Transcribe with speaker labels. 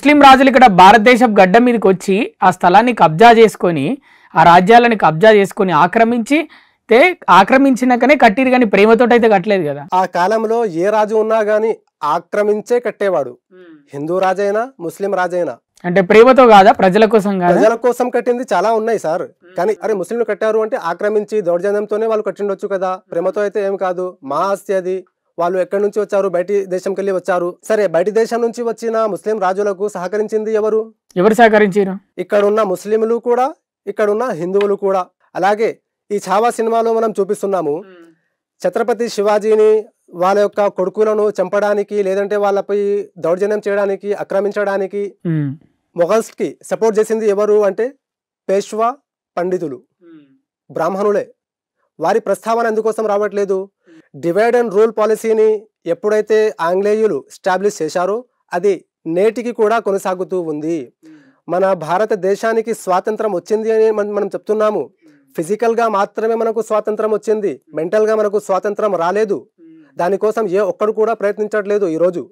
Speaker 1: ముస్లిం రాజులు ఇక్కడ భారతదేశం గడ్డ మీదకి వచ్చి ఆ స్థలాన్ని కబ్జా చేసుకొని ఆ రాజ్యాలను కబ్జా చేసుకొని ఆక్రమించినాకనే కట్టిరు, కానీ ప్రేమతోటి అయితే కట్టలేదు కదా.
Speaker 2: ఆ కాలంలో ఏ రాజు ఉన్నా గానీ ఆక్రమించే కట్టేవాడు, హిందూ రాజైనా ముస్లిం రాజైనా.
Speaker 1: అంటే ప్రేమతో కాదా, ప్రజల కోసం కాదా?
Speaker 2: ప్రజల కోసం కట్టింది చాలా ఉన్నాయి సార్. కానీ అరే ముస్లింలు కట్టారు అంటే ఆక్రమించి దౌర్జన్యంతోనే వాళ్ళు కట్టిండొచ్చు కదా. ప్రేమతో అయితే ఏం కాదు, మా ఆస్తి అది. వాళ్ళు ఎక్కడి నుంచి వచ్చారు, బయటి దేశంకి వెళ్ళి వచ్చారు. సరే, బయటి దేశం నుంచి వచ్చిన ముస్లిం రాజులకు సహకరించింది ఎవరు?
Speaker 1: ఎవరు సహకరించారు?
Speaker 2: ఇక్కడున్న ముస్లింలు కూడా, ఇక్కడున్న హిందువులు కూడా. అలాగే ఈ ఛావా సినిమాలో మనం చూపిస్తున్నాము, ఛత్రపతి శివాజీని వాళ్ళ యొక్క కొడుకులను చంపడానికి, లేదంటే వాళ్ళపై దౌర్జన్యం చేయడానికి, ఆక్రమించడానికి మొఘల్స్ కి సపోర్ట్ చేసింది ఎవరు అంటే పేష్వా పండితులు, బ్రాహ్మణులే. వారి ప్రస్తావన ఎందుకోసం రావట్లేదు? డివైడ్ అండ్ రూల్ పాలసీని ఎప్పుడైతే ఆంగ్లేయులు ఎస్టాబ్లిష్ చేశారో అది నేటికి కూడా కొనసాగుతూ ఉంది. మన భారతదేశానికి స్వాతంత్రం వచ్చింది అని మనం చెప్తున్నాము. ఫిజికల్ గా మాత్రమే మనకు స్వాతంత్రం వచ్చింది, మెంటల్ గా మనకు స్వాతంత్రం రాలేదు. దానికోసం ఏ ఒక్కడు కూడా ప్రయత్నించట్లేదు ఈరోజు.